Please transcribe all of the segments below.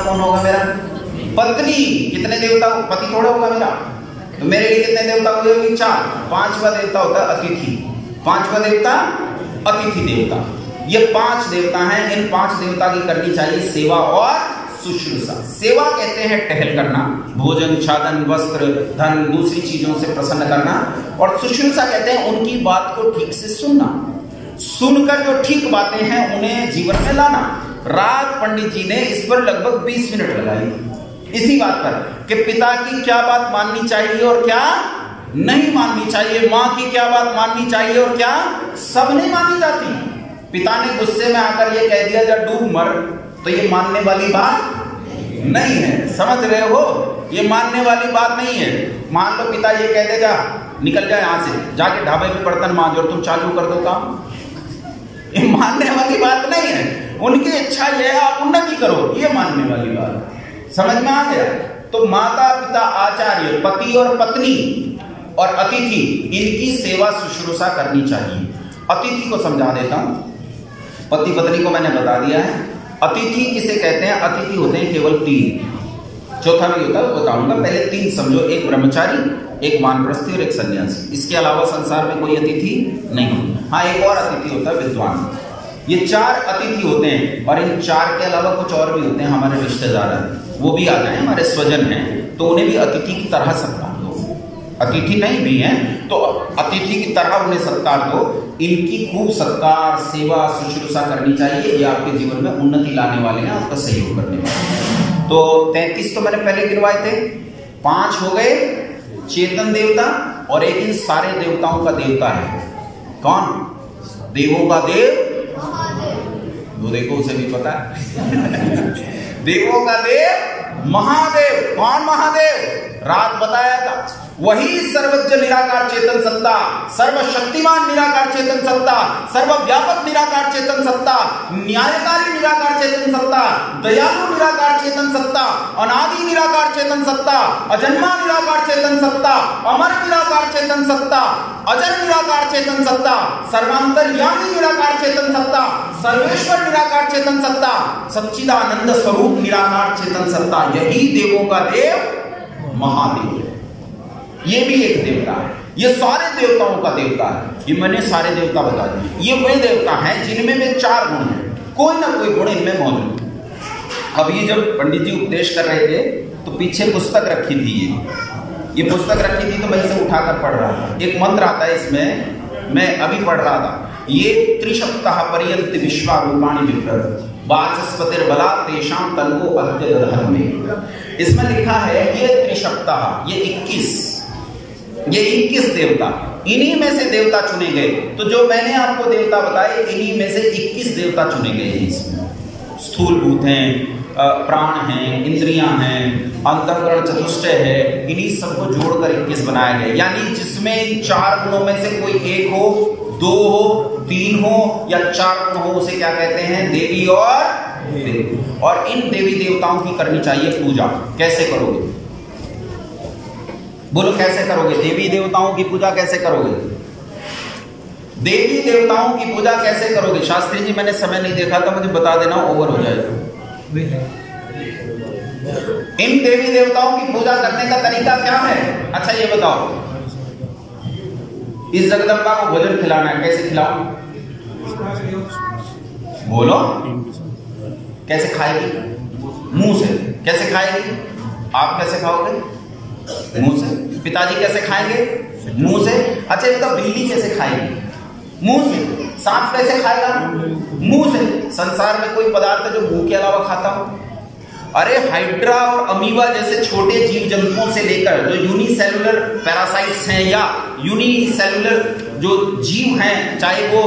कौन होगा मेरा? पत्नी। कितने देवता? पति थोड़ा होगा मेरा, तो मेरे लिए कितने देवता हुए? 4। 5वां देवता होता है अतिथि। 5वां देवता अतिथि देवता। ये 5 देवता हैं। इन 5 देवता की करनी चाहिए सेवा और शुश्रूषा। सेवा कहते हैं टहल करना, भोजन, छादन, वस्त्र, धन, दूसरी चीजों से प्रसन्न करना। और शुश्रूषा कहते हैं उनकी बात को ठीक से सुनना, सुनकर जो ठीक बातें हैं उन्हें जीवन में लाना। रात पंडित जी ने इस पर लगभग 20 मिनट लगाई, इसी बात पर कि पिता की क्या बात माननी चाहिए और क्या नहीं माननी चाहिए, माँ की क्या बात माननी चाहिए और क्या सब नहीं मानी जाती। पिता ने गुस्से में आकर ये कह दिया जा डूब मर, तो ये मानने वाली बात नहीं है। समझ रहे हो? ये मानने वाली बात नहीं है। मान लो पिता ये कह देगा निकल जाए यहाँ से, जाके ढाबे पे बर्तन मांजो और तुम चालू कर दो काम, ये मानने वाली बात नहीं है। उनकी इच्छा ये है आप उन्नति करो, ये मानने वाली बात। समझ में आ गया? तो माता पिता आचार्य, पति और पत्नी और अतिथि, इनकी सेवा शुश्रूषा करनी चाहिए। अतिथि को समझा देता हूं, पति पत्नी को मैंने बता दिया है। अतिथि किसे कहते हैं? अतिथि होते हैं केवल 3, चौथा भी होता है बताऊंगा। पहले 3 समझो, एक ब्रह्मचारी, एक वानप्रस्थी और एक सन्यासी। इसके अलावा संसार में कोई अतिथि नहीं। हाँ, एक और अतिथि होता है विद्वान। ये 4 अतिथि होते हैं और इन 4 के अलावा कुछ और भी होते हैं, हमारे रिश्तेदार हैं, वो भी आ जाए, हमारे स्वजन हैं, तो उन्हें भी अतिथि की तरह सत्कार दो। अतिथि नहीं भी हैं तो अतिथि की तरह उन्हें सत्कार दो। इनकी खूब सत्कार, सेवा, शुश्रूषा करनी चाहिए। ये आपके जीवन में उन्नति लाने वाले हैं, आपका सहयोग करने वाले हैं। तो 33 तो मैंने पहले गिनवाए थे। 5 हो गए चेतन देवता और एक इन सारे देवताओं का देवता है कौन? देवों का देव वो देखो, उसे भी पता है देवों का देव महादेव। कौन महादेव? रात बताया था, वही सर्वज्ञ निराकार चेतन सत्ता, सर्वशक्तिमान निराकार चेतन सत्ता, सर्वव्यापक निराकार चेतन सत्ता, न्यायकारी निराकार चेतन सत्ता, दयालु निराकार चेतन सत्ता, अनादि निराकार चेतन सत्ता, अजन्मा निराकार चेतन सत्ता, अमर निराकार चेतन सत्ता, अजर निराकार चेतन सत्ता, सर्वांतर्यामी निराकार चेतन सत्ता, सर्वेश्वर निराकार चेतन सत्ता, सच्चिदानंद स्वरूप निराकार चेतन सत्ता। यही देवों का देव महादेव। ये भी एक देवता है। ये सारे देवताओं का देवता है। ये मैंने सारे देवता बता दिए। ये वे देवता हैं जिनमें में 4 गुण हैं, कोई ना कोई गुण इनमें मौजूद है। अब ये जब पंडित जी उपदेश कर रहे थे तो पीछे पुस्तक रखी थी, ये पुस्तक रखी थी तो मैं इसे उठाकर पढ़ रहा था। एक मंत्र आता है इसमें, मैं अभी पढ़ रहा था। ये त्रिसप्ताह पर्यंत विश्वारूपाणि विप्रत वाचस्पतिर्बला तेषां तल्को अद्य दधर्मे। इसमें लिखा है ये त्रिसप्ताह, ये 21 देवता, इन्हीं में से देवता चुने गए। तो जो मैंने आपको देवता बताए इन्हीं में से 21 देवता चुने गए हैं। इसमें स्थूल भूत हैं, प्राण हैं, इंद्रियां हैं, अंतःकरण चतुष्टय है, इन्हीं सबको जोड़कर 21 बनाया गया। यानी जिसमें 4 गुणों में से कोई 1 हो, 2 हो, 3 हो या 4 गुण हो, उसे क्या कहते हैं? देवी और देव। और इन देवी देवताओं की करनी चाहिए पूजा। कैसे करोगे? बोलो कैसे करोगे? देवी देवताओं की पूजा कैसे करोगे? देवी देवताओं की पूजा कैसे करोगे? शास्त्री जी मैंने समय नहीं देखा था, मुझे बता देना, ओवर हो जाएगा। इन देवी देवताओं की पूजा करने का तरीका क्या है? अच्छा ये बताओ, इस जगदम्बा को भोजन खिलाना है, कैसे खिलाओ? बोलो कैसे खाएगी? मुंह से। कैसे खाएगी? आप कैसे खाओगे? मुंह से। पिताजी कैसे खाएंगे? मुंह से। अच्छा ये बताओ, बिल्ली कैसे खाएगी? मुंह से। सांप कैसे खाएगा? मुंह से। संसार में कोई पदार्थ जो मुंह के अलावा खाता हो? अरे हाइड्रा और अमीबा जैसे छोटे जीव जंतुओं से लेकर जो यूनिसेलुलर पैरासाइट्स हैं या यूनिसेलुलर जो जीव हैं, चाहे वो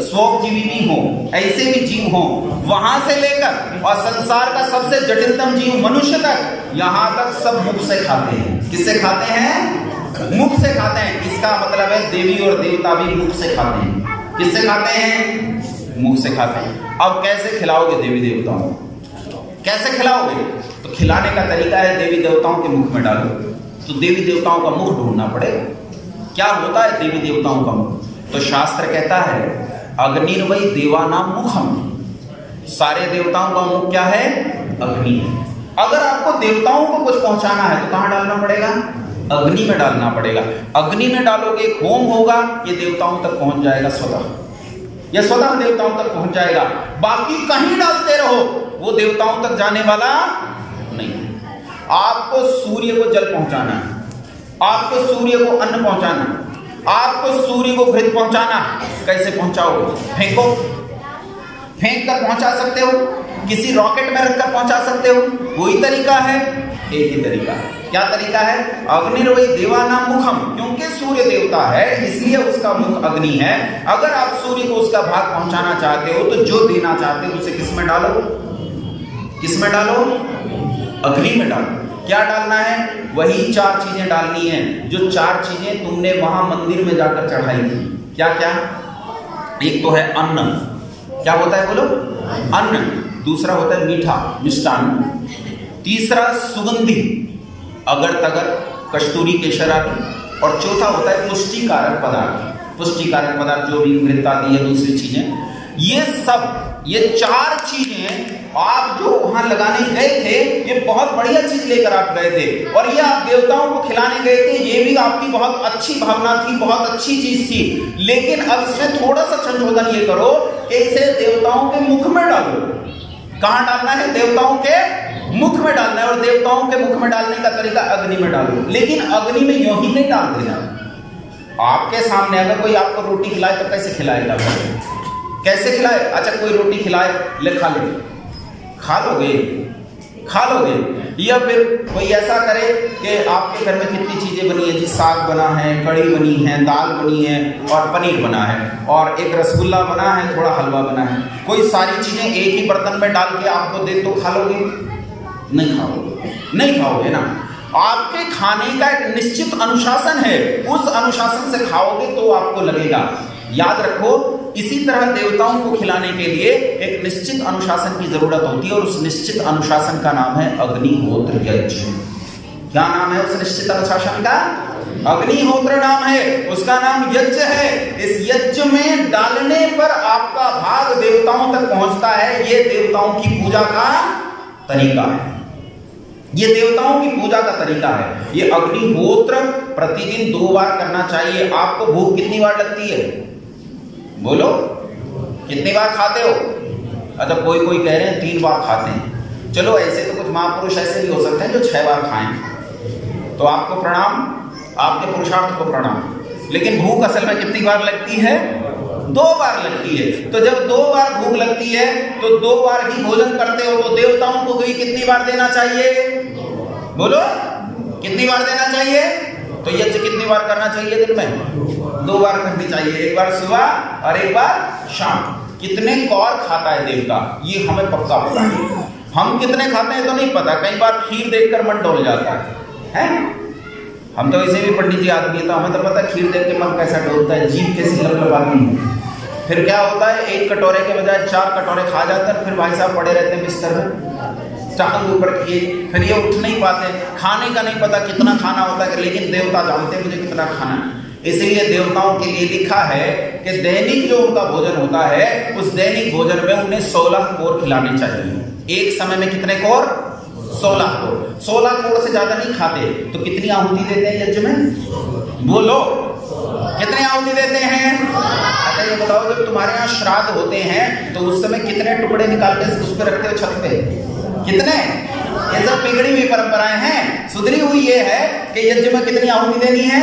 स्वजीवी भी हो, ऐसे भी जीव हो, वहां से लेकर और संसार का सबसे जटिलतम जीव मनुष्य तक, यहां तक सब मुख से खाते हैं। किससे खाते हैं? मुख से खाते हैं। इसका मतलब है देवी और देवता भी मुख से खाते हैं। किससे खाते हैं? मुख से खाते हैं। अब कैसे खिलाओगे देवी देवताओं? कैसे खिलाओगे? तो खिलाने का तरीका है देवी देवताओं के मुख में डालो। तो देवी देवताओं का मुख ढूंढना पड़ेगा। क्या होता है देवी देवताओं का मुख? तो शास्त्र कहता है अग्निर्वै देवानां मुखम। सारे देवताओं का मुख क्या है? अग्नि है। अगर आपको देवताओं को कुछ पहुंचाना है तो कहां डालना पड़ेगा? अग्नि में डालना पड़ेगा। अग्नि में डालोगे, होम होगा, ये देवताओं तक पहुंच जाएगा स्वतः, यह स्वतः देवताओं तक पहुंच जाएगा। बाकी कहीं डालते रहो वो देवताओं तक जाने वाला नहीं। आपको सूर्य को जल पहुंचाना है, आपको सूर्य को अन्न पहुंचाना, आपको सूर्य को घृत पहुंचाना। कैसे पहुंचाओगे? फेंको, फेंक कर पहुंचा सकते हो, किसी रॉकेट में रखकर पहुंचा सकते हो, कोई तरीका है? एक ही तरीका है। क्या तरीका है? अग्निर्वै देवानां मुखम, क्योंकि सूर्य देवता है इसलिए उसका मुख अग्नि है। अगर आप सूर्य को उसका भाग पहुंचाना चाहते हो तो जो देना चाहते हो उसे किस में डालो? किस में डालो? अग्नि में डालो। क्या डालना है? वही 4 चीजें डालनी है जो 4 चीजें तुमने वहां मंदिर में जाकर चढ़ाई थी। क्या क्या? एक तो है अन्न, क्या होता है बोलो? अन्न। दूसरा होता है मीठा, मिष्टान्न। तीसरा सुगंधी, अगर तगर, कस्तूरी, केसर आदि। और चौथा होता है पुष्टिकारक पदार्थ। पुष्टिकारक पदार्थ जो भी घृत आदि है, दूसरी चीजें, ये सब, ये 4 चीजें आप जो वहां लगाने गए थे, ये बहुत बढ़िया चीज लेकर आप गए थे और ये आप देवताओं को खिलाने गए थे। ये भी आपकी बहुत अच्छी भावना थी, बहुत अच्छी चीज थी। लेकिन अब इसमें थोड़ा सा संशोधन ये करो कि इसे देवताओं के मुख में डालो। कहां डालना है? देवताओं के मुख में डालना है। और देवताओं के मुख में डालने का तरीका अग्नि में डालो। लेकिन अग्नि में यूं ही नहीं डाल देना। आपके सामने अगर कोई आपको रोटी खिलाए तो कैसे खिलाएगा? कैसे खिलाए? अच्छा, कोई रोटी खिलाए, ले खा ले, खा लोगे? खा लोगे? या फिर कोई ऐसा करे कि आपके घर में कितनी चीजें बनी है जी, साग बना है, कढ़ी बनी है, दाल बनी है और पनीर बना है और एक रसगुल्ला बना है, थोड़ा हलवा बना है। कोई सारी चीजें एक ही बर्तन में डाल के आपको दे तो खा लोगे? नहीं खाओगे, नहीं खाओगे ना। आपके खाने का एक निश्चित अनुशासन है, उस अनुशासन से खाओगे तो आपको लगेगा। याद रखो, इसी तरह देवताओं को खिलाने के लिए एक निश्चित अनुशासन की जरूरत होती है और उस निश्चित अनुशासन का नाम है अग्निहोत्र यज्ञ। क्या नाम है उस निश्चित अनुशासन का? अग्निहोत्र नाम है, उसका नाम यज्ञ है। इस यज्ञ में डालने पर आपका भाग देवताओं तक पहुंचता है। ये देवताओं की पूजा का तरीका है, ये देवताओं की पूजा का तरीका है। ये अग्निहोत्र प्रतिदिन 2 बार करना चाहिए। आपको भूख कितनी बार लगती है? बोलो, कितनी बार खाते हो? अच्छा, कोई कोई कह रहे हैं 3 बार खाते हैं। चलो, ऐसे तो कुछ महापुरुष ऐसे भी हो सकते हैं जो 6 बार खाएं, तो आपको प्रणाम, आपके पुरुषार्थ को प्रणाम। लेकिन भूख असल में कितनी बार लगती है? 2 बार लगती है। तो जब 2 बार भूख लगती है तो 2 बार ही भोजन करते हो, तो देवताओं को भी कितनी बार देना चाहिए? बोलो, कितनी बार देना चाहिए? तो यज्ञ कितनी बार करना चाहिए दिन में? 2 बार करनी चाहिए, एक बार सुबह और एक बार शाम। कितने कौर खाता है देवता, ये हमें पक्का पता है। हम कितने खाते हैं तो नहीं पता। कई बार खीर देखकर मन डोल जाता है। हम तो वैसे भी पंडित जी आदमी है, तो हमें तो पता है खीर देख के मन कैसा डोलता है, जीभ कैसी लपलपाती है। फिर क्या होता है, 1 कटोरे के बजाय 4 कटोरे खा जाते हैं। फिर भाई साहब पड़े रहते हैं बिस्तर में, टांग ऊपर किए, फिर ये उठ नहीं पाते। खाने का नहीं पता कितना खाना होता है, लेकिन देवता जानते हैं मुझे कितना खाना है। इसलिए देवताओं के लिए लिखा है कि दैनिक जो उनका भोजन होता है, उस दैनिक भोजन में उन्हें 16 कोर खिलाने चाहिए। एक समय में कितने कोर? 16 कोर। 16 कोर से ज्यादा नहीं खाते। तो कितनी आहुति देते हैं यज्ञ में? बोलो, कितने आहुति देते हैं? अच्छा, ये बताओ, जब तुम्हारे यहाँ श्राद्ध होते हैं तो उस समय कितने टुकड़े निकाल के उस पर रखते हो छत पे? कितने? ये सब बिगड़ी हुई परंपराएं हैं। सुधरी हुई ये है कि यज्ञ में कितनी आहुति देनी है?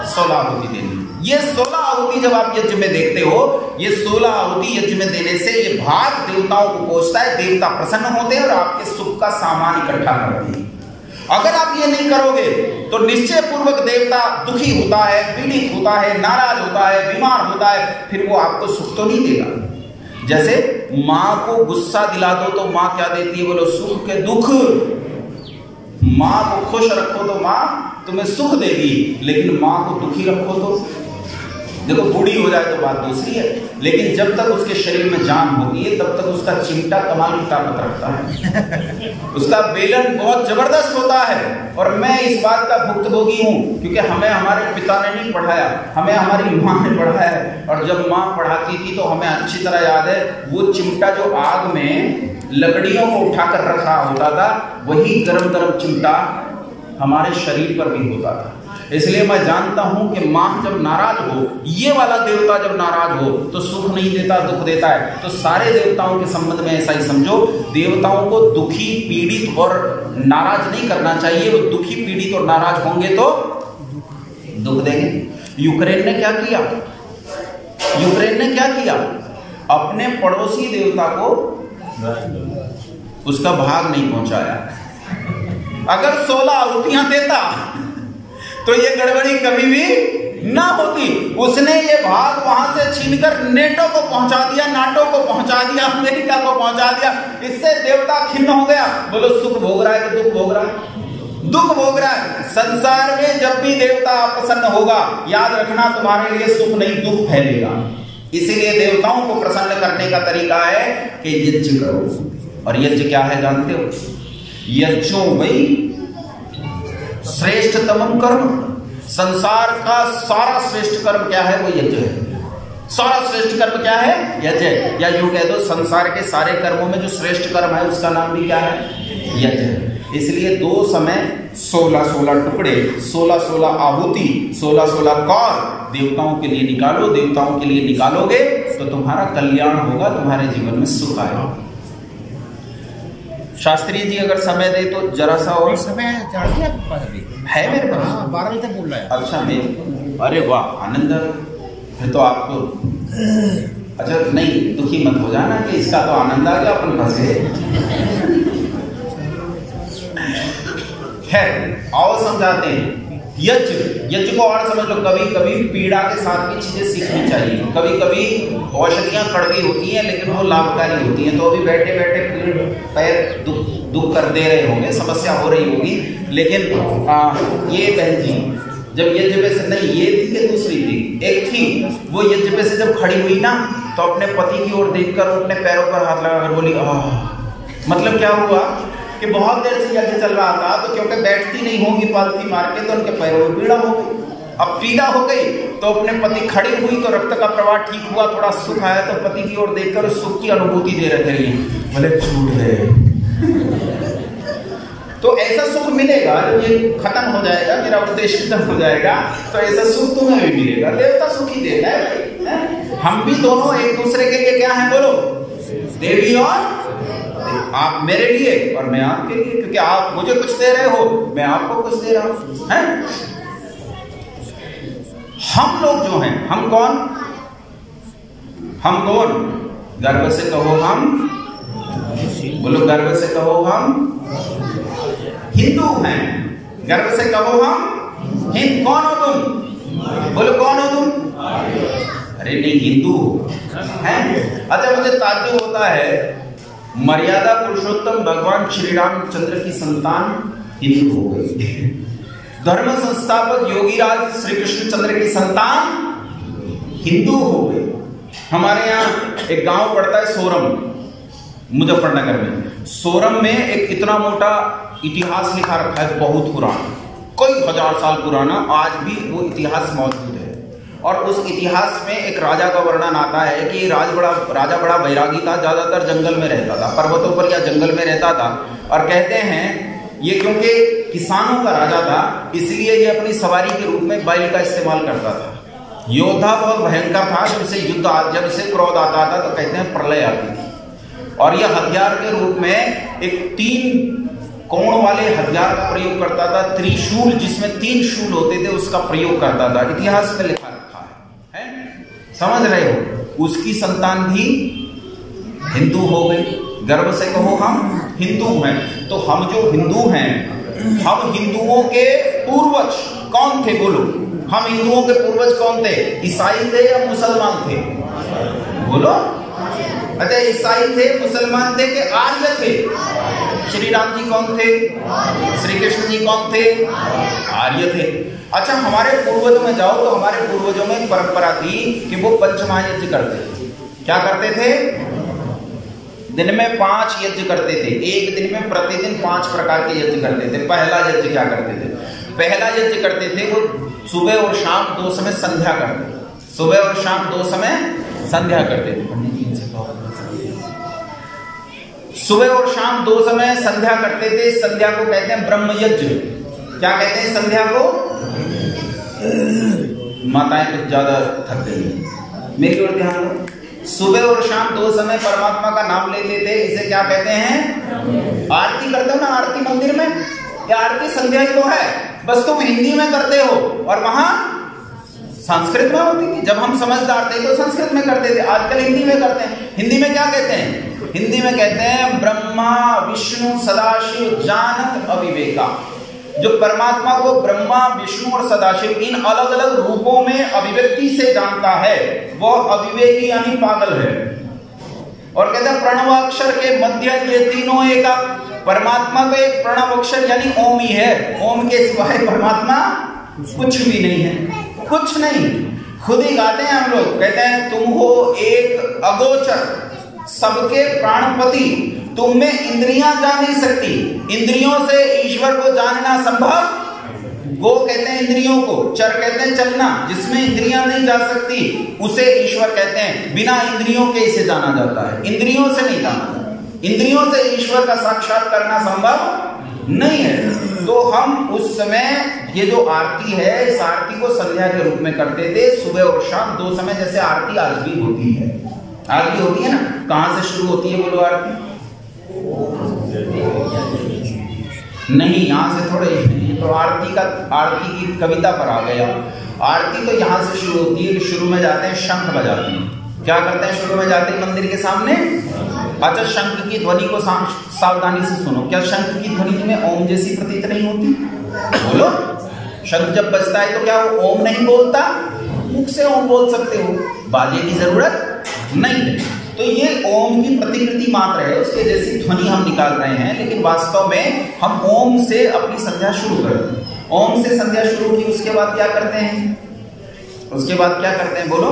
16 आहुति देनी। ये 16 आहुति जब आप यज्ञ में देखते हो, ये 16 आहुति यज्ञ में देने से ये भाग देवताओं को पहुंचता है। देवता प्रसन्न होते हैं और आपके सुख का सामान इकट्ठा करते हैं। अगर आप ये नहीं करोगे तो निश्चय पूर्वक देवता दुखी होता है, पीड़ित होता है, नाराज होता है, बीमार होता है, फिर वो आपको सुख तो नहीं देगा। जैसे मां को गुस्सा दिला दो तो मां क्या देती है? बोलो, सुख के दुख। मां को खुश रखो तो मां तुम्हें सुख देगी, लेकिन मां को दुखी रखो तो देखो, बूढ़ी हो जाए तो बात दूसरी है, लेकिन जब तक उसके शरीर में जान होती है तब तक उसका चिमटा कमाल की ताकत रखता है। उसका बेलन बहुत जबरदस्त होता है। और मैं इस बात का भुक्तभोगी हूं, क्योंकि हमें हमारे पिता ने नहीं पढ़ाया, हमें हमारी माँ ने पढ़ाया है। और जब माँ पढ़ाती थी तो हमें अच्छी तरह याद है, वो चिमटा जो आग में लकड़ियों को उठाकर रखा होता था, वही गरम गरम चिमटा हमारे शरीर पर भी होता था। इसलिए मैं जानता हूं कि मां जब नाराज हो, ये वाला देवता जब नाराज हो तो सुख नहीं देता, दुख देता है। तो सारे देवताओं के संबंध में ऐसा ही समझो, देवताओं को दुखी, पीड़ित और नाराज नहीं करना चाहिए। वो दुखी, पीड़ित और नाराज होंगे तो दुख देंगे। यूक्रेन ने क्या किया? यूक्रेन ने क्या किया? अपने पड़ोसी देवता को उसका भाग नहीं पहुंचाया। अगर 16 आहुतियां देता तो ये गड़बड़ी कभी भी ना होती। उसने ये भाग वहां से छीनकर नेटो को पहुंचा दिया, नाटो को पहुंचा दिया, अमेरिका को पहुंचा दिया। इससे देवता खिन्न हो गया। बोलो सुख भोग रहा है कि दुख भोग रहा है? दुख भोग रहा है। संसार में जब भी देवता प्रसन्न होगा, याद रखना तुम्हारे लिए सुख नहीं दुख फैलेगा। इसीलिए देवताओं को प्रसन्न करने का तरीका है कि यज्ञ करो। और यज्ञ क्या है जानते हो? यज्ञों वही श्रेष्ठतम कर्म। संसार का सारा श्रेष्ठ कर्म क्या है? वो यज्ञ है। सारा श्रेष्ठ कर्म क्या है? यज्ञ। या यूं कह दो, संसार के सारे कर्मों में जो श्रेष्ठ कर्म है उसका नाम भी क्या है? यज्ञ। इसलिए 2 समय 16-16 टुकड़े, 16-16 आहुति, 16-16 कौर देवताओं के लिए निकालो। देवताओं के लिए निकालोगे तो तुम्हारा कल्याण होगा, तुम्हारे जीवन में सुख आएगा। शास्त्री जी अगर समय दे तो जरा सा और समय है मेरे पास। 12 बजे तक बोल रहा है। अच्छा मैं, अरे वाह आनंद। फिर तो आपको अच्छा नहीं, दुखी मत हो जाना कि इसका तो आनंद आ गया, अपन फंस गए। खैर आओ समझाते हैं। यज्ञ को और समझ लो। कभी कभी पीड़ा के साथ भी चीजें सीखनी चाहिए। कभी कभी औषधियां कड़वी होती हैं लेकिन वो लाभकारी होती हैं। तो अभी बैठे बैठे पीड़ पैर दुख कर दे रहे होंगे, समस्या हो रही होगी। लेकिन ये बहन जी जब यज्ञ पे से, नहीं ये थी कि दूसरी थी, एक थी, वो यज्ञ पे से जब खड़ी हुई ना तो अपने पति की ओर देखकर अपने पैरों पर हाथ लगाकर बोली मतलब क्या हुआ कि बहुत देर से यज्ञ चल रहा था, तो क्योंकि बैठती नहीं होंगी पालती मार के, तो उनके पैरों में पीड़ा हो गई। अब पीड़ा हो गई तो अपने पति खड़ी हुई तो रक्त का प्रवाह ठीक हुआ, थोड़ा सुख आया, तो पति की ओर देखकर उस सुख की अनुभूति दे रहे थे। बोले छूट गए। तो ऐसा सुख मिलेगा जब ये खत्म हो जाएगा, मेरा उद्देश्य खत्म हो जाएगा, तो ऐसा सुख तुम्हें भी मिलेगा। देवता सुख ही देता है। हम भी दोनों एक दूसरे के लिए क्या है? बोलो देवी और आप मेरे लिए और मैं आपके लिए, क्योंकि आप मुझे कुछ दे रहे हो, मैं आपको कुछ दे रहा हूं। हैं? हम लोग जो हैं, हम कौन? हम कौन? गर्व से कहो हम, बोलो गर्व से कहो हम हिंदू हैं। गर्व से कहो हम हिंदू। कौन हो तुम? बोलो कौन हो तुम? अरे नहीं हिंदू हैं। अच्छा मुझे ताज्जुब होता है, मर्यादा पुरुषोत्तम भगवान श्री रामचंद्र की संतान हिंदू हो गई। धर्म संस्थापक योगीराज श्री कृष्णचंद्र की संतान हिंदू हो गई। हमारे यहाँ एक गांव पड़ता है सोरम, मुजफ्फरनगर में। सोरम में एक इतना मोटा इतिहास लिखा रखा है, बहुत पुराना, कई हजार साल पुराना, आज भी वो इतिहास मौजूद है। और उस इतिहास में एक राजा का वर्णन आता है कि राजा बड़ा वैरागी था, ज्यादातर जंगल में रहता था, पर्वतों पर या जंगल में रहता था। और कहते हैं ये क्योंकि किसानों का राजा था, इसलिए ये अपनी सवारी के रूप में बैल का इस्तेमाल करता था। योद्धा बहुत भयंकर था। जब इसे क्रोध आता था तो कहते हैं प्रलय आती थी। और यह हथियार के रूप में एक 3 कोण वाले हथियार का प्रयोग करता था। त्रिशूल, जिसमें 3 शूल होते थे, उसका प्रयोग करता था। इतिहास में लिखा रखा है? समझ रहे हो? उसकी संतान भी हिंदू हो गई। गर्व से कहो हम हिंदू हैं। तो हम जो हिंदू हैं, हम हिंदुओं के पूर्वज कौन थे? बोलो हम हिंदुओं के पूर्वज कौन थे? ईसाई थे या मुसलमान थे? बोलो। अच्छा ईसाई थे, मुसलमान थे कि आर्य थे? श्री राम जी कौन थे? श्री कृष्ण जी कौन थे? आर्य थे। अच्छा हमारे पूर्वजों में जाओ तो हमारे पूर्वजों में परंपरा थी कि वो पंचमहायज्ञ करते थे। क्या करते थे? दिन में 5 यज्ञ करते थे। एक दिन में प्रतिदिन 5 प्रकार के यज्ञ करते थे। पहला यज्ञ क्या करते थे? पहला यज्ञ करते थे वो सुबह और शाम 2 समय संध्या करते थे। सुबह और शाम 2 समय संध्या करते थे। सुबह और शाम 2 समय संध्या करते थे। संध्या को कहते हैं ब्रह्म यज्ञ। क्या कहते हैं संध्या को? माताएं कुछ ज्यादा थक गई हैं, मेरी ओर ध्यान दो। सुबह और शाम 2 समय परमात्मा का नाम लेते थे, इसे क्या कहते हैं? आरती करते हो ना आरती मंदिर में, या आरती संध्या ही तो है, बस तुम हिंदी में करते हो और वहां संस्कृत में होती थी। जब हम समझदार थे तो संस्कृत में करते थे, आजकल हिंदी में करते हैं। हिंदी में क्या कहते हैं? हिंदी में कहते हैं ब्रह्मा विष्णु सदाशिव जानत अविवेका। जो परमात्मा को ब्रह्मा विष्णु और सदाशिव इन अलग अलग रूपों में अभिव्यक्ति से जानता है, वह अविवेकी यानी पागल है। और कहते हैं प्रणवाक्षर के मध्य ये तीनों एक। परमात्मा का एक प्रणव अक्षर यानी ओम ही है, ओम के सिवाय परमात्मा कुछ भी नहीं है, कुछ नहीं। खुद ही गाते हैं हम लोग, कहते हैं तुम हो एक अगोचर सबके प्राणपति, तुम में इंद्रियां जा नहीं सकती, इंद्रियों से ईश्वर को जानना संभव। गो कहते हैं इंद्रियों को, चर कहते हैं चलना, जिसमें इंद्रियां नहीं जा सकती उसे ईश्वर कहते हैं। बिना इंद्रियों के इसे जाना जाता है, इंद्रियों से नहीं जाना जाता। इंद्रियों से ईश्वर का साक्षात करना संभव नहीं है। तो हम उस समय ये जो आरती है, इस आरती को संध्या के रूप में करते थे, सुबह और शाम 2 समय। जैसे आरती आज भी होती है, आज भी होती है ना। कहां से शुरू होती है बोलो आरती? नहीं, यहां से थोड़े ही, तो आरती की कविता पर आ गया। आरती तो यहां से शुरू होती है। शुरू में जाते हैं शंख बजाते हैं। क्या करते हैं? शुरू में जाते हैं मंदिर के सामने। अच्छा, शंख की ध्वनि को सावधानी से सुनो। क्या शंख की ध्वनि में ओम जैसी प्रतीत नहीं होती? बोलो, शंख जब बजता है तो क्या वो ओम नहीं बोलता? मुख से ओम बोल सकते हो, बाजे की जरूरत नहीं है। तो ये ओम की प्रतिकृति मात्र है, उसके जैसी ध्वनि हम निकाल रहे हैं, लेकिन वास्तव में हम ओम से अपनी संध्या शुरू करते हैं। ओम से संध्या शुरू की, उसके बाद क्या करते हैं? उसके बाद क्या करते हैं बोलो?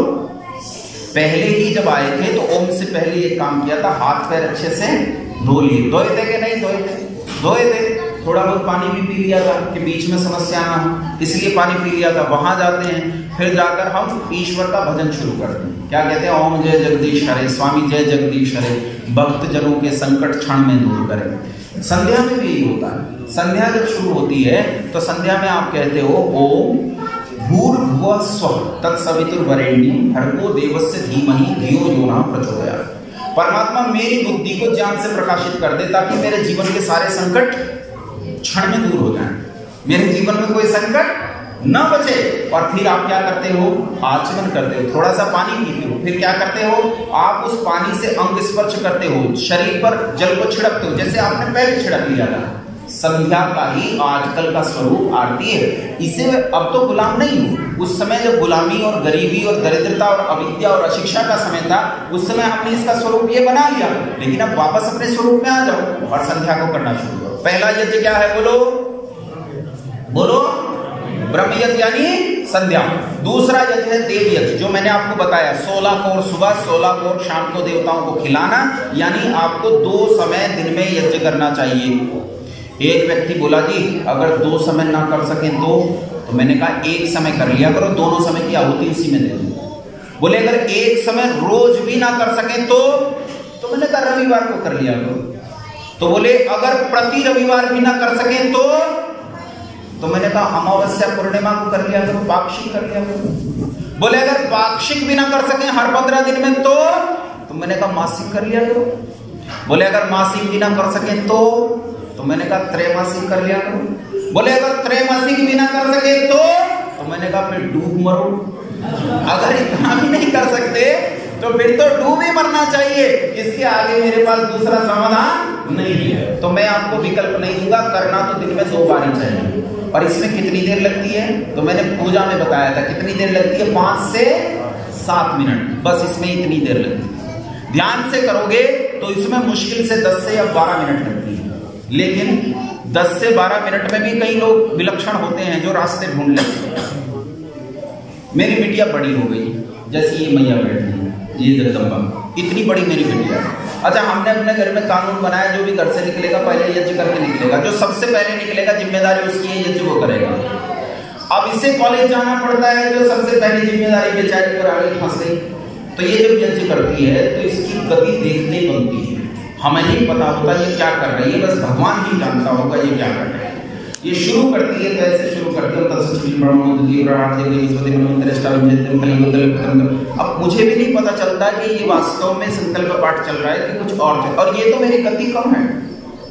पहले ही जब आए थे तो ओम से पहले एक काम किया था, हाथ पैर अच्छे से धो लिए। धोए थे कि नहीं धोए थे? धोए थे। थोड़ा बहुत पानी भी पी लिया था कि बीच में समस्या ना हो, इसलिए पानी पी लिया था। वहां जाते हैं, फिर जाकर हम ईश्वर का भजन शुरू करते हैं। क्या कहते हैं? ओम जय जगदीश हरे, स्वामी जय जगदीश हरे, भक्त जनों के संकट क्षण में दूर करें। संध्या में भी यही होता है। संध्या जब शुरू होती है तो संध्या में आप कहते हो ओम भूर्भुवः स्वः तत्सवितुर्वरेण्यं भर्गो देवस्य धीमहि धियो यो नः प्रचोदयात्। परमात्मा मेरी बुद्धि को ज्ञान से प्रकाशित कर दे ताकि मेरे जीवन के सारे संकट क्षण में दूर हो जाएं, मेरे जीवन में कोई संकट न बचे। और फिर आप क्या करते हो? आचमन करते हो, थोड़ा सा पानी पीते हो। फिर क्या करते हो? आप उस पानी से अंग स्पर्श करते हो, शरीर पर जल को छिड़कते हो, जैसे आपने पहले छिड़क लिया था। संध्या का ही आजकल का स्वरूप आरती है। इसे अब तो गुलाम नहीं हूं। उस समय जब गुलामी और गरीबी और दरिद्रता और अविद्या और अशिक्षा का समय था, उस समय हमने इसका स्वरूप ये बना लिया। लेकिन अब वापस अपने स्वरूप में आ जाओ और संध्या को करना शुरू करो। पहला यज्ञ क्या है बोलो? बोलो, ब्रह्म यज्ञ यानी संध्या। दूसरा यज्ञ है देव यज्ञ, जो मैंने आपको बताया, 16 कोर सुबह 16 कोर शाम को देवताओं को खिलाना। यानी आपको 2 समय दिन में यज्ञ करना चाहिए। एक व्यक्ति बोला जी अगर 2 समय ना कर सके तो मैंने कहा 1 समय कर लिया करो, दोनों समय की आहुति उसी में दे दो। बोले अगर 1 समय रोज भी ना कर सके तो मैंने कहा रविवार को कर लिया करो। तो बोले अगर प्रति रविवार भी ना कर सके तो मैंने कहा अमावस्या पूर्णिमा को कर लिया करो, पाक्षिक कर लिया करो। बोले अगर पाक्षिक भी ना कर सके हर 15 दिन में तो मैंने कहा मासिक कर लिया करो। बोले अगर मासिक भी ना कर सके तो मैंने कहा त्रैमासिक कर लिया करो। बोले अगर त्रैमासिक भी ना कर सके तो मैंने कहा फिर डूब मरो। अगर इतना भी नहीं कर सकते तो फिर तो डूब ही मरना चाहिए, इसके आगे मेरे पास दूसरा समाधान नहीं है। तो मैं आपको विकल्प नहीं दूंगा, करना तो दिन में 2 बार ही चाहिए। और इसमें कितनी देर लगती है? तो मैंने पूजा में बताया था कितनी देर लगती है, 5 से 7 मिनट, बस इसमें इतनी देर लगती है। ध्यान से करोगे तो इसमें मुश्किल से 10 से या 12 मिनट लगती है। लेकिन 10 से 12 मिनट में भी कई लोग विलक्षण होते हैं जो रास्ते ढूंढ लेते हैं। मेरी बिटिया बड़ी हो गई, जैसे ये मैया बैठी है, ये जगदम्बा, इतनी बड़ी मेरी बिटिया। अच्छा, हमने अपने घर में कानून बनाया जो भी घर से निकलेगा पहले यज्ञ करके निकलेगा। जो सबसे पहले निकलेगा जिम्मेदारी उसकी है, यज्ञ वो करेगा। अब इसे कॉलेज जाना पड़ता है, जो सबसे पहली जिम्मेदारी बेचारी पर आगे फंस गई। तो ये जब यज्ञ करती है तो इसकी गति देखने बनती है। हमें नहीं पता होता ये क्या कर रही है, बस भगवान ही जानता होगा ये क्या कर रहे हैं। ये शुरू करती है तो ऐसे शुरू करती है, अब मुझे भी नहीं पता चलता कि ये वास्तव में संकल्प पाठ चल रहा है कि कुछ और ये तो मेरी गति कम है,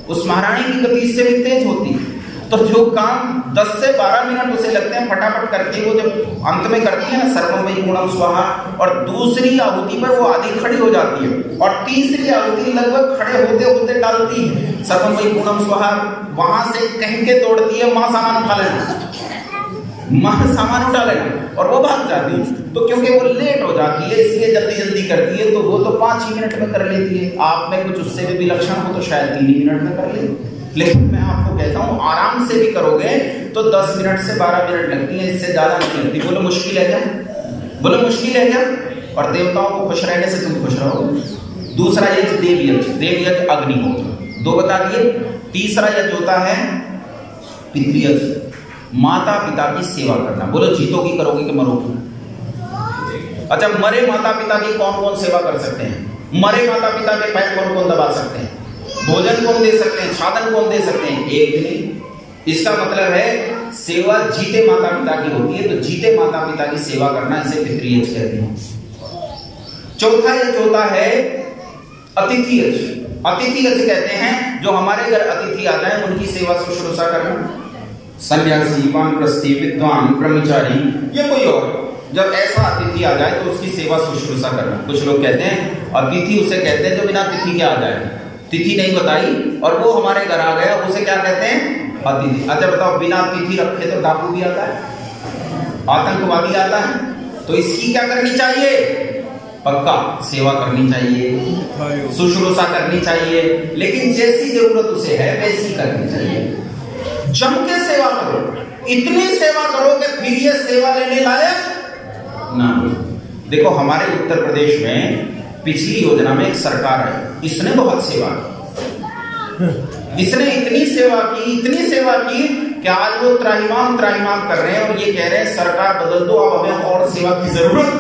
उस महारानी की गति इससे भी तेज होती है। तो जो काम 10 से 12 मिनट उसे लगते हैं फटाफट करके, वो जब अंत में करती है ना सर्वमयी गुणम स्वाहा, और दूसरी आहुति पर वो आधी खड़ी हो जाती है और तीसरी आहुति लगभग खड़े होते होते डालती है सर्वमयी गुणम स्वाहा, वहां से कह के दौड़ती है मां सामान उठा लेना, मां सामान उठा लेना, और वो भाग जाती है। तो क्योंकि वो लेट हो जाती है इसलिए जल्दी जल्दी करती है, तो वो तो 5 ही मिनट में कर लेती है। आप में कुछ उससे भी विलक्षण हो तो शायद 3 ही मिनट में कर ले, लेकिन मैं आपको कहता हूं आराम से भी करोगे तो 10 मिनट से 12 मिनट लगती है, इससे ज्यादा नहीं लगती। बोलो मुश्किल है क्या? बोलो मुश्किल है क्या? और देवताओं को खुश रहने से तुम खुश रहोगे। दूसरा यज्ञ देव यज्ञ, देव यज्ञ अग्निहोत्र, 2 बता दिए। तीसरा यज्ञ होता है पितृयज्ञ, माता पिता की सेवा करना। बोलो जीतोगी करोगे कि मरोगी? अच्छा, मरे माता पिता की कौन कौन सेवा कर सकते हैं? मरे माता पिता के पैर कौन कौन दबा सकते हैं? भोजन कौन दे सकते हैं? साधन कौन दे सकते हैं? एक भी नहीं। इसका मतलब है सेवा जीते माता पिता की होती है, तो जीते माता पिता की सेवा करना इसे पितृयज्ञ कहते हैं। चौथा यज्ञ होता है अतिथि यज्ञ। अतिथि यज्ञ कहते हैं जो हमारे घर अतिथि आ जाए उनकी सेवा शुश्रूषा करना। सन्यासी, वानप्रस्थी, विद्वान, ब्रह्मचारी, ये कोई और, जब ऐसा अतिथि आ जाए तो उसकी सेवा शुश्रूषा करना। कुछ लोग कहते हैं अतिथि उसे कहते हैं जो बिना तिथि के आ जाए, तिथि नहीं बताई और वो हमारे घर आ गया, उसे क्या कहते हैं? अतिथि। अच्छा बताओ, बिना तिथि रखे तो डाकू भी आता है, आतंकवादी आता है, तो इसकी क्या करनी चाहिए? पक्का सेवा करनी चाहिए, शुश्रूषा करनी चाहिए, लेकिन जैसी जरूरत उसे है वैसी करनी चाहिए। जम के सेवा करो, इतनी सेवा करो कि फिर ये सेवा लेने लायक ना हो। देखो हमारे उत्तर प्रदेश में पिछली योजना में एक सरकार है, इसने बहुत सेवा की, इसने इतनी सेवा की कि आज वो त्राहिमाम कर रहे हैं और ये कह रहे हैं सरकार बदल दो, अब हमें और सेवा की जरूरत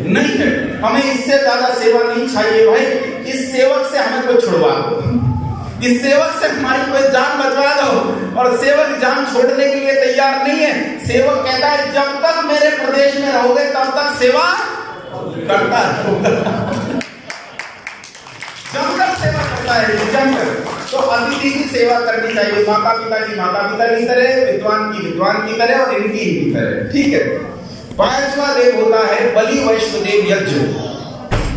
नहीं है, हमें इससे ज्यादा सेवा नहीं चाहिए भाई, इस सेवक से हमें कोई छुड़वा दो, इस सेवक से हमारी कोई जान बचवा दो। और सेवक जान छोड़ने के लिए तैयार नहीं है। सेवक कहता है जब तक मेरे प्रदेश में रहोगे तब तक सेवा करता है, जमकर सेवा करता है, जमकर। तो अतिथि की सेवा करनी चाहिए, माता पिता की तरह, विद्वान की तरह और इनकी तरह, ठीक है। 5वां देव होता है बलि वैश्वदेव यज्ञ।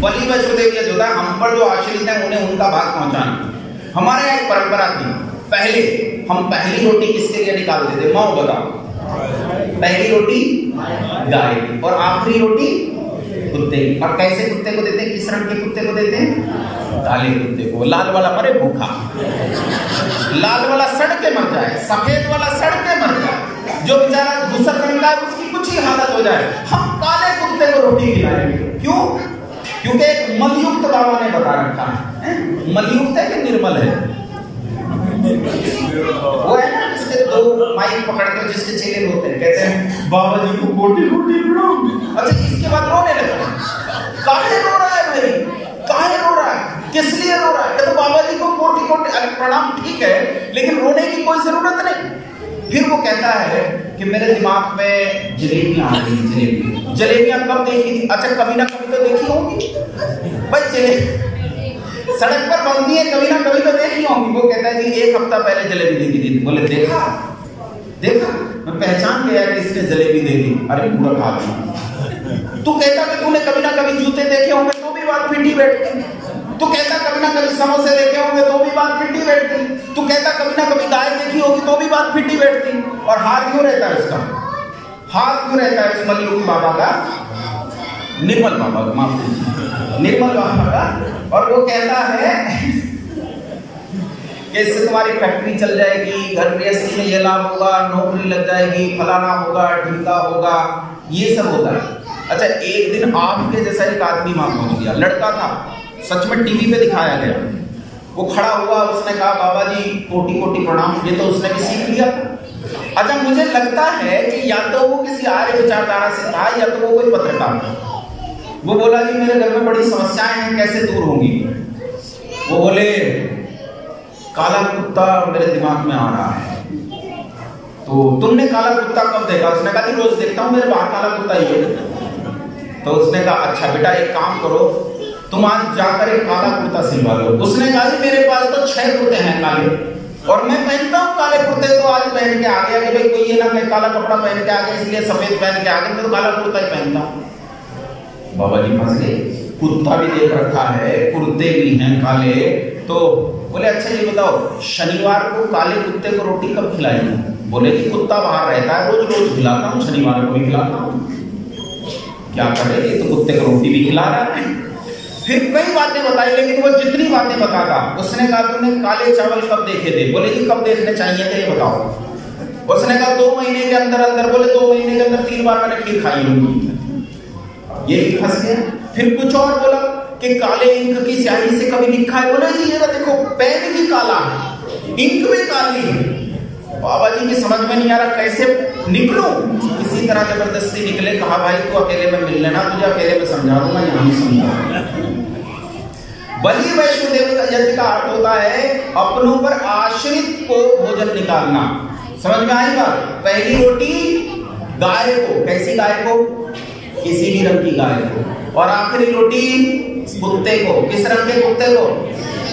बलि वैश्वदेव यज्ञ होता है हम पर जो आश्रित है उन्हें उनका भाग पहुंचाना। हमारे यहाँ एक परंपरा थी, पहले हम पहली रोटी किसके लिए निकालते थे? माओ बताओ। पहली रोटी गाय की और आखिरी रोटी कुत्ते की। और कैसे कुत्ते को देते हैं? किस रंग के कुत्ते को देते हैं? काले कुत्ते को। लाल वाला मरे भूखा, लाल वाला सड़ के मर जाए, सफेद वाला सड़ के मर जाए, जो बेचारा धूसर रंग का है उसकी कुछ ही हालत हो जाए, हम काले कुत्ते को रोटी खिलाएंगे। क्यों? क्योंकि एक मलयुक्त बाबा ने बता रखा है। मलयुक्त है कि निर्मल है? वो है ना जिसके 2 माइक पकड़ते हैं, जिसके चेले होते हैं, कहते हैं बाबा जी को कोटि कोटि प्रणाम। अच्छा, इसके बाद रोने लगते हैं। काहे रो रहा है भाई? काहे रो रहा है? किस लिए रो रहा है? तो बाबा जी को कोटि कोटि प्रणाम ठीक है, लेकिन रोने की कोई जरूरत नहीं। फिर वो कहता है कि मेरे दिमाग में जलेबियां आ रही, जलेबियां कब देखी थी? अच्छा, कभी ना कभी तो देखी होगी भाई, जलेबी सड़क पर बनती है, कभी ना कभी तो देखी होंगी। वो कहता है जी 1 हफ्ता पहले जलेबी देखी थी। बोले देखा मैं पहचान गया कि इसने जलेबी देखी। अरे पूरा खा लिया। तू कहता कि तूने कभी ना कभी जूते देखे होंगे तो भी बात फिटी बैठती। तू कहता कभी ना कभी समोसे देखे होंगे तो भी बात फिटी बैठती। तू कहता कभी ना कभी गाय देखी होगी तो भी बात फिटी बैठती। और हाथ क्यों रहता है उसका? हाथ क्यों रहता है उस मलयुक्त बाबा का? निर्मल बाबा का, माफ कीजिए, निर्मल बाबा का। और वो कहता है कि इससे तुम्हारी फैक्ट्री चल जाएगी, घर गृहस्थी में ये लाभ होगा, नौकरी लग जाएगी, फलाना होगा, ढिमका होगा, ये सब होता है। अच्छा, एक दिन आपके जैसा एक आदमी वहां पहुंच गया, लड़का था, सच में टीवी पे दिखाया गया। वो खड़ा हुआ, उसने कहा बाबा जी कोटि कोटि प्रणाम। ये तो उसने भी सीख लिया था। अच्छा, मुझे लगता है कि या तो वो किसी आर्य विचारधारा से था या तो वो कोई पत्रकार था। वो बोला जी मेरे घर में बड़ी समस्याएं हैं, कैसे दूर होंगी? वो बोले काला कुत्ता मेरे दिमाग में आ रहा है। तो तुमने काला कुत्ता कब देखा? उसने कहा कि रोज देखता हूँ, मेरे बाहर काला कुत्ता ही है। तो उसने कहा अच्छा बेटा एक काम करो, तुम आज जाकर एक काला कुर्ता सिलवा लो। उसने कहा कि मेरे पास तो 6 कुर्ते हैं काले और मैं पहनता हूँ काले कुर्ते, तो आज पहन के आ गया कि भाई कोई ये ना मैं काला कपड़ा पहन के आ गया इसलिए सफेद पहन के आ गया, मैं तो काला कुर्ता ही पहनता हूँ। बाबा जी फंस गए, कुत्ता भी देख रखा है, कुर्ते भी हैं काले। तो बोले अच्छा ये बताओ शनिवार को काले कुत्ते को रोटी कब खिलाएंगे? बोले कि कुत्ता बाहर रहता है, रोज रोज खिलाता हूँ, शनिवार को भी खिलाता हूँ। क्या करे, ये तो कुत्ते को रोटी भी खिला रहा है। फिर कई बातें बताई, लेकिन वो जितनी बातें बताता उसने कहा तुमने काले चावल कब देखे थे? बोले कि कब देखने चाहिए थे ये बताओ। उसने कहा 2 महीने के अंदर अंदर। बोले 2 महीने के अंदर 3 बार मैंने खीर खाई होगी। ये भी फंस गया। फिर कुछ और बोला कि काले इंक की स्याही से कभी लिखा है? बोले जी ये देखो पेन भी काला है, इंक भी काली है। बाबा जी की समझ में नहीं आ रहा कैसे निकलूं, किसी तरह जबरदस्ती निकले। कहा भाई तू अकेले में मिल लेना, तुझे अकेले में समझा दूंगा, यहाँ नहीं समझा। बलि वैष्णोदेव का यज्ञ का अर्थ होता है अपनों पर आश्रित को भोजन निकालना। समझ में आई बात? पहली रोटी गाय को, कैसी गाय को? किसी भी रंग की गाय को। और आखिरी रोटी कुत्ते को, किस रंग के कुत्ते को?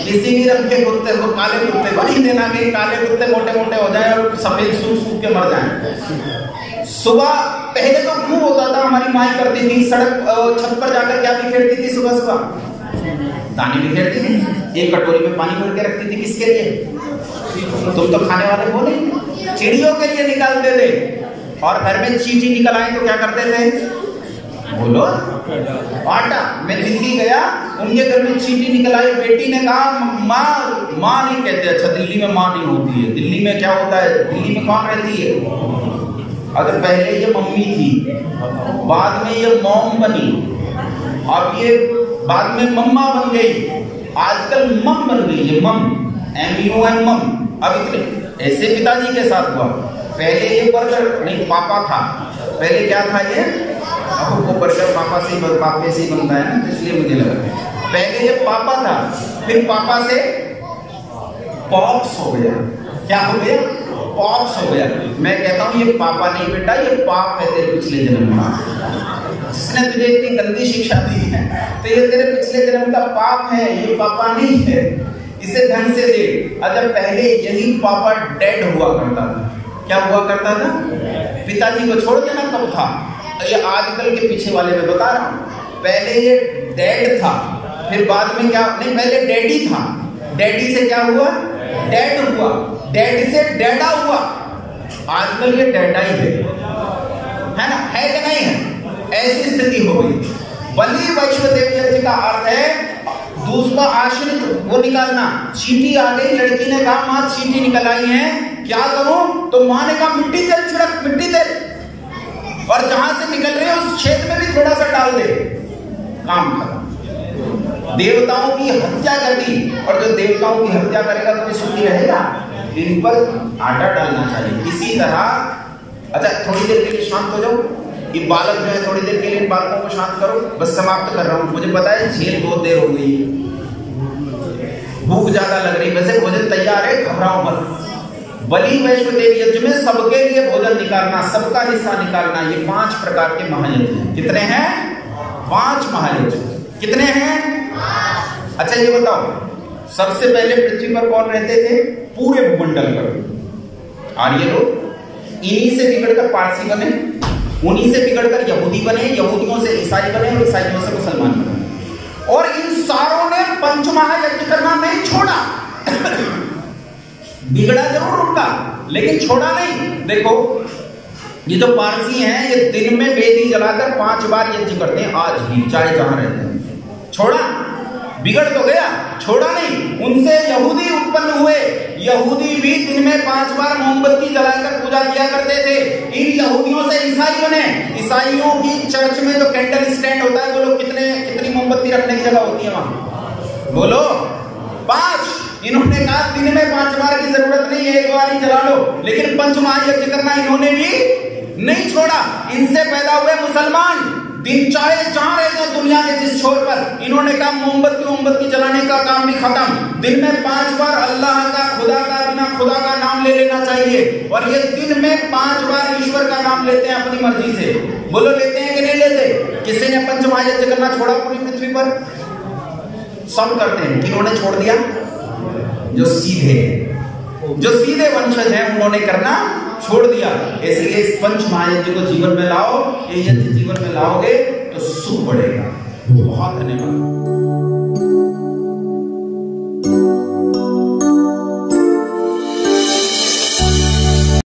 किसी भी रंग के कुत्ते को। काले कुत्ते को नहीं देना कि काले कुत्ते मोटे मोटे हो जाए और सफेद सूख सूख के मर जाएं। सुबह पहले तो खूब होता था, हमारी माँ करती थी, सड़क छत पर जाकर क्या बिखेरती थी? सुबह सुबह दाने बिखेरती थी, एक कटोरी में पानी भर के रखती थी। किसके लिए? तुम तो खाने वाले हो नहीं, चिड़ियों के लिए निकालते थे। और घर में चींटी निकल आए तो क्या करते थे? बोलो आटा। मैं दिल्ली गया, उनके घर में चींटी निकल आई, बेटी ने कहा माँ, माँ नहीं कहते। अच्छा दिल्ली में माँ नहीं होती है, दिल्ली में क्या होता है? दिल्ली में कौन रहती है? अगर पहले ये मम्मी थी, बाद में ये मॉम बनी, अब ये बाद में मम्मा बन गई, आजकल मम बन गई है, मम, MUM मम। अब इतने ऐसे पिताजी के साथ हुआ। पहले ये बर्गर नहीं पापा था, पहले क्या था ये? अब वो बर्गर पापा से ही बनता है ना, इसलिए मुझे लगा। पहले ये पापा था, फिर पापा से पॉप्स हो गया। क्या हो गया? पॉप्स हो गया। मैं कहता हूँ ये पापा नहीं बेटा, ये पाप है तेरे पिछले जन्म का, जिसने तुझे इतनी गंदी शिक्षा दी है, तो ये तेरे पिछले जन्म का पाप है, ये पापा नहीं है। इसे ढंग से देख। अच्छा पहले यही पापा डेड हुआ करता था। क्या हुआ करता था? पिताजी को छोड़ देना कब था? ये आजकल के पीछे वाले में बता रहा हूँ। पहले ये डैड था, फिर बाद में क्या? नहीं पहले डैडी था, डैडी से क्या हुआ? डैड हुआ, डैड से डैडा हुआ। आजकल ये डैडा ही है ना? है कि नहीं है? ऐसी स्थिति हो गई। बलि वैष्णोदेव यज्ञ का अर्थ है दूसरा आश्रित वो निकालना। चींटी आ गई, लड़की ने कहा माँ चींटी निकल आई है, क्या करूं? तो माँ ने कहा मिट्टी तेल छिड़क, मिट्टी तेल, और जहां से निकल रहे उस छेद में भी थोड़ा सा डाल दे, काम खत्म। देवताओं की हत्या कर दी, और जो देवताओं की हत्या करेगा तो सुखी रहेगा? इन पर आटा डालना चाहिए। इसी तरह अच्छा थोड़ी देर के लिए शांत हो जाओ, ये बालक जो है थोड़ी देर के लिए बालकों को शांत करो। बस समाप्त कर रहा हूँ, मुझे पता है झेल बहुत देर हो गई, भूख ज्यादा लग रही, वैसे भोजन तैयार है, घबराओ मत। बलि वैष्णोदेव यज्ञ में सबके लिए भोजन निकालना, सबका हिस्सा निकालना, ये 5 प्रकार के महायज्ञ। कितने हैं? 5 महायज्ञ। कितने हैं? अच्छा ये बताओ, सबसे पहले पृथ्वी पर कौन रहते थे? पूरे भूमंडल पर आर्य लोग। इन्हीं से बिगड़कर पारसी बने, उन्हीं से बिगड़कर यहूदी बने, यहूदियों से ईसाई बने, और ईसाइयों से मुसलमान बने। और इन सारों ने पंचमहायज्ञ करना नहीं छोड़ा। बिगड़ा जरूर उनका, लेकिन छोड़ा नहीं। देखो ये जो पारसी हैं, ये दिन में वेदी जलाकर 5 बार यज्ञ करते हैं, आज भी, चाहे जहां रहते हैं। छोड़ा? बिगड़ तो गया, छोड़ा नहीं। उनसे यहूदी उत्पन्न हुए, यहूदी भी दिन में 5 बार मोमबत्ती जलाकर पूजा किया करते थे। इन यहूदियों से ईसाई बने। ईसाइयों की चर्च में जो कैंडल स्टैंड होता है, वो लोग कितनी मोमबत्ती रखने की जगह होती है वहां? बोलो 5। इन्होंने कहा दिन में 5 बार की जरूरत नहीं है, 1 बार ही जला लो। लेकिन पंचमहायज्ञ करना इन्होंने भी नहीं छोड़ा। इनसे पैदा हुए मुसलमान, दिन चाहे जहां रहते हो दुनिया के जिस छोर पर, इन्होंने कहा मोमबत्ती जलाने का काम भी खत्म। दिन में 5 बार अल्लाह का, खुदा का, बिना खुदा का नाम ले लेना चाहिए। और ये दिन में 5 बार ईश्वर का नाम लेते हैं अपनी मर्जी से। बोलो लेते हैं कि नहीं लेते? किसी ने पंच महायज्ञ करना छोड़ा पूरी पृथ्वी पर? सब करते हैं। किन्होंने छोड़ दिया? जो सीधे वंशज हैं उन्होंने करना छोड़ दिया। इसलिए इस पंच महायज्ञ को जीवन में लाओ। ये यज्ञ जीवन में लाओगे तो सुख बढ़ेगा। बहुत धन्यवाद।